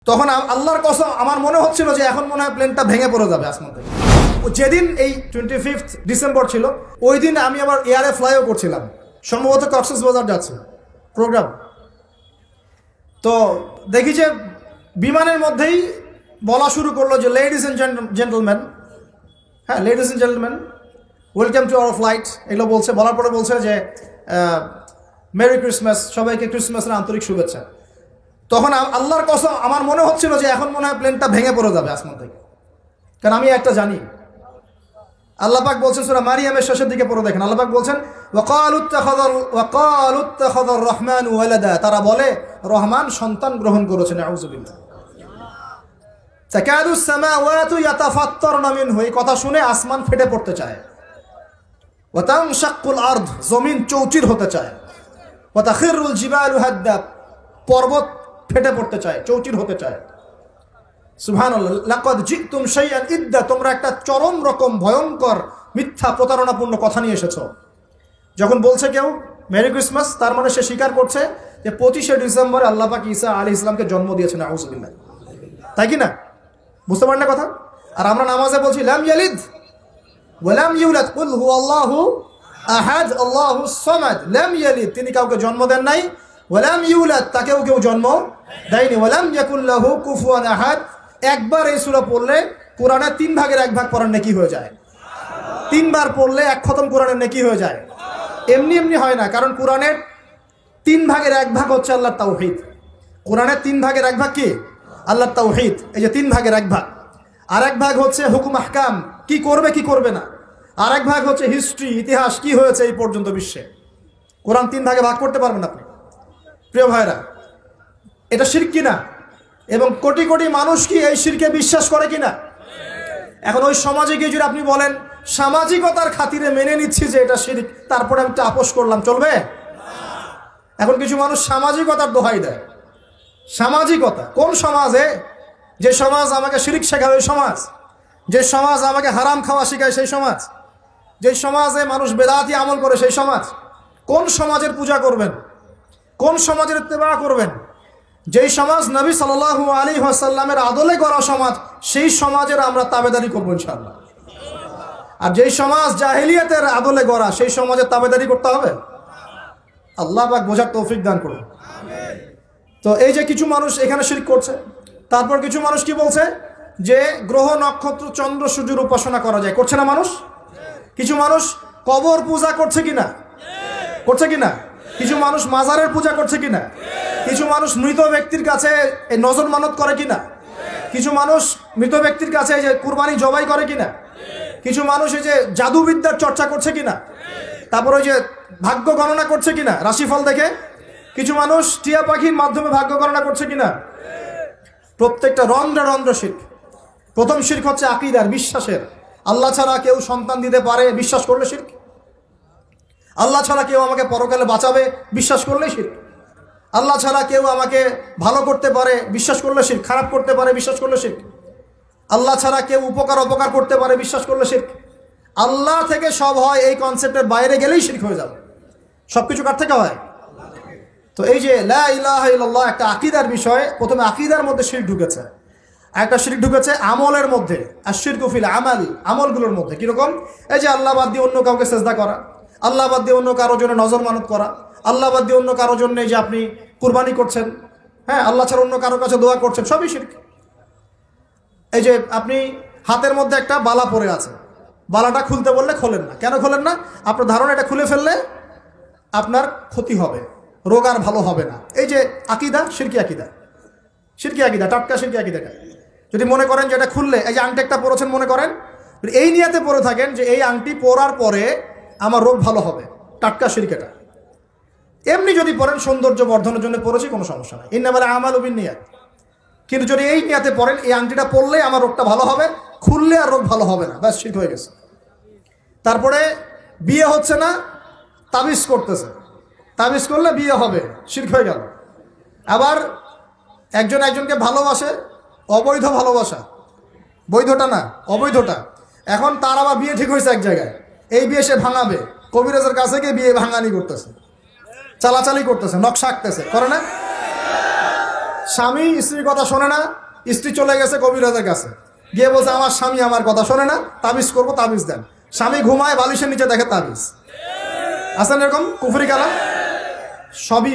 তখন আল্লাহর কসম আমার মনে হচ্ছিল যে এখন মনে হয় প্লেনটা ভেঙে পড়ে যাবে আসমান থেকে। যেদিন এই 25 ডিসেম্বর ছিল ওই দিন আমি আবার এয়ারে ফ্লাইও করছিলাম, সম্ভবত কক্সবাজার যাচ্ছে প্রোগ্রাম। তো দেখি যে বিমানের মধ্যেই বলা শুরু করলো যে লেডিস এন্ড জেন্টলম্যান, হ্যাঁ ladies and gentleman welcome to our flight, এগুলো বলছে। বলার পরে বলছে যে মেরি ক্রিসমাস, সবাইকে ক্রিসমাসের আন্তরিক শুভেচ্ছা। তখন আল্লাহর কসম আমার মনে হচ্ছিল যে এখন মনে হয় প্লেনটা ভেঙে পড়ে যাবে আসমান থেকে, কারণ আমি একটা জানি। আল্লাহ পাক বলছেন সূরা মারিয়ামের শেষের দিকে পড়ে দেখেন, আল্লাহ পাক বলছেন ওয়াকালু ইত্তাখাযার রাহমানু ওয়ালাদা, তারা বলে রহমান সন্তান গ্রহণ করেছেন। আউযুবিল্লাহ। তাকাদুস সামাওয়াতু ইয়াতাফাত্তারনা মিনহু, এই কথা শুনে আসমান ফেটে পড়তে চায়। ওয়া তানশাক্কুল আরদ, জমিন চৌচির হতে চায়। ওয়া তাখিরুল জিবালু হাদ্দা, পর্বত ফেটে পড়তে চায়, চৌচির হতে চায়। সুবহানাল্লাহ। লাকাদ জিতুম শাইআন ইদ্দা, তোমরা একটা চরম রকম ভয়ঙ্কর মিথ্যা প্রতারণাপূর্ণ কথা নিয়ে এসেছো। যখন বলছে কেউ মেরি ক্রিসমাস, তার মানে সে স্বীকার করছে যে 25শে ডিসেম্বরে আল্লাহ পাক ঈসা আলাইহিস সালামকে জন্ম দিয়েছেন। আউযুবিল্লাহ। তাই কি না? বুঝতে পারেন না কথা? আর আমরা নামাজে বলছি লাম ইয়ালিদ ওয়া লাম ইউলাদ কুল হুয়াল্লাহু আহাদ আল্লাহুস সামাদ। লাম ইয়ালিদ, তিনি কাউকে জন্ম দেন নাই। ওয়া লাম ইউলাদ, তাকেও কেউ জন্ম দেয়নি। ওয়া লাম ইয়াকুল লাহু কুফুয়ান আহাদ। একবার এই সূরা পড়লে কোরআনের 3 ভাগের 1 ভাগ পড়ার নেকি হয়ে যায়। 3 বার পড়লে 1 খতম কোরআনের নেকি হয়ে যায়। এমনি এমনি হয় না, কারণ কোরআনের 3 ভাগের 1 ভাগ হচ্ছে আল্লাহর তাওহীদ। কোরআনের 3 ভাগের 1 ভাগ কি? আল্লাহর তাওহীদ। এই যে 3 ভাগের 1 ভাগ। আর 1 ভাগ হচ্ছে হুকুম আহকাম, কি করবে কি করবে না। আর 1 ভাগ হচ্ছে হিস্ট্রি, ইতিহাস, কি হয়েছে এই পর্যন্ত বিশ্বে। কোরআন 3 ভাগে ভাগ করতে পারবেন আপনি। প্রিয় ভাইরা, এটা শিরক কিনা? এবং কোটি কোটি মানুষ কি এই শিরকে বিশ্বাস করে কিনা? এখন ওই সমাজে গিয়ে যদি আপনি বলেন সামাজিকতার খাতিরে মেনে নিচ্ছি যে এটা শিরক, তারপরে আমি আপোষ করলাম, চলবে? এখন কিছু মানুষ সামাজিকতার দোহাই দেয়। সামাজিকতা কোন সমাজে? যে সমাজ আমাকে শিরক শেখাবে ওই সমাজ, যে সমাজ আমাকে হারাম খাওয়া শেখায় সেই সমাজ, যে সমাজে মানুষ বেদাতি আমল করে সেই সমাজ। কোন সমাজের পূজা করবেন? কোন সমাজের ইত্তেবা করবেন? যেই সমাজ নবী সাল্লাল্লাহু আলাইহি ওয়াসাল্লামের আদলে গড়া সমাজ, সেই সমাজের আমরা তাবেদারি করবো ইনশাআল্লাহ। আর যেই সমাজ জাহেলিয়াতের আদলে গড়া, সেই সমাজের তাবেদারি করতে হবে। আল্লাহ পাক বোঝার তৌফিক দান করুন। তো এই যে কিছু মানুষ এখানে শিরক করছে, তারপর কিছু মানুষ কি বলছে যে গ্রহ নক্ষত্র চন্দ্র সূর্যের উপাসনা করা যায়, করছে না মানুষ? কিছু মানুষ কবর পূজা করছে কিনা? করছে কিনা? কিছু মানুষ মাজারের পূজা করছে কিনা? কিছু মানুষ মৃত ব্যক্তির কাছে এই নজর মানত করে কিনা? কিছু মানুষ মৃত ব্যক্তির কাছে এই যে কুরবানি জবাই করে কিনা? কিছু মানুষ এই যে জাদুবিদ্যার চর্চা করছে কিনা? তারপর ওই যে ভাগ্য গণনা করছে কিনা রাশিফল দেখে? কিছু মানুষ টিয়া পাখির মাধ্যমে ভাগ্য গণনা করছে কিনা? প্রত্যেকটা রন্ধ্রে রন্ধ্রে শিরক। প্রথম শিরক হচ্ছে আকীদার, বিশ্বাসের। আল্লাহ ছাড়া কেউ সন্তান দিতে পারে, বিশ্বাস করলে শিরক। আল্লাহ ছাড়া কেউ আমাকে পরকালে বাঁচাবে, বিশ্বাস করলে শিরক। আল্লাহ ছাড়া কেউ আমাকে ভালো করতে পারে, বিশ্বাস করলে শিরক। খারাপ করতে পারে, বিশ্বাস করলে শিরক। আল্লাহ ছাড়া কেউ উপকার অপকার করতে পারে, বিশ্বাস করলে শিরক। আল্লাহ থেকে সব হয়, এই কনসেপ্টের বাইরে গেলেই শিরক হয়ে যাবে। সবকিছু কার থেকে হয়? তো এই যে লা ইলাহা ইল্লাল্লাহ একটা আকীদার বিষয়। প্রথমে আকীদার মধ্যে শিরক ঢুকেছে, একটা শিরক ঢুকেছে আমলের মধ্যে। আশ-শিরকু ফিল আমাল, আমলগুলোর মধ্যে। কিরকম? এই যে আল্লাহ বাদ দিয়ে অন্য কাউকে সেজদা করা, আল্লাহ বাদ দিয়ে অন্য কারোর জন্য নজর মানত করা, আল্লাহ বাদ দিয়ে অন্য কারোর জন্য যে আপনি কুরবানি করছেন, হ্যাঁ আল্লাহ ছাড়া অন্য কারোর কাছে দোয়া করছেন, সবই শিরক। এই যে আপনি হাতের মধ্যে একটা বালা পরে আছে, বালাটা খুলতে বললে খোলেন না। কেন খোলেন না? আপনার ধারণা এটা খুলে ফেললে আপনার ক্ষতি হবে, রোগ আর ভালো হবে না। এই যে আকীদা, শিরকি আকীদা, শিরকি আকীদা, টাটকা শিরকি আকীদাটা। যদি মনে করেন যে এটা খুললে, এই যে আংটি একটা পরেছেন, মনে করেন এই নিয়াতে পরে থাকেন যে এই আংটি পরার পরে আমার রোগ ভালো হবে, টাটকা শিরক এটা। এমনি যদি পড়েন সৌন্দর্য বর্ধনের জন্য পড়েছি, কোনো সমস্যা নাই, ইন্নামাল আমালু বিন্নিয়াত। কিন্তু যদি এই নিয়াতে পড়েন এই আংটিটা পরলে আমার রোগটা ভালো হবে, খুললে আর রোগ ভালো হবে না, ব্যাস শিরক হয়ে গেছে। তারপরে বিয়ে হচ্ছে না, তাবিজ করতেছে, তাবিজ করলে বিয়ে হবে, শিরক হয়ে গেল। আবার একজন একজনকে ভালোবাসে, অবৈধ ভালোবাসা, বৈধটা না অবৈধটা। এখন তার আবার বিয়ে ঠিক হয়েছে এক জায়গায়, এই বিয়ে সে ভাঙাবে, কবিরাজের কাছে গিয়ে বিয়ে ভাঙানি করতেছে, চালাচালি করতেছে, নকশা আঁকতেছে, করে না? স্বামী স্ত্রীর কথা শোনে না, স্ত্রী চলে গেছে কবিরাজের কাছে, গিয়ে বলছে আমার স্বামী আমার কথা শোনে না, তাবিজ করবো, তাবিজ দেন। স্বামী ঘুমায়, বালিশের নিচে দেখে তাবিজ। আছেন এরকম কুফরি কালাম? সবই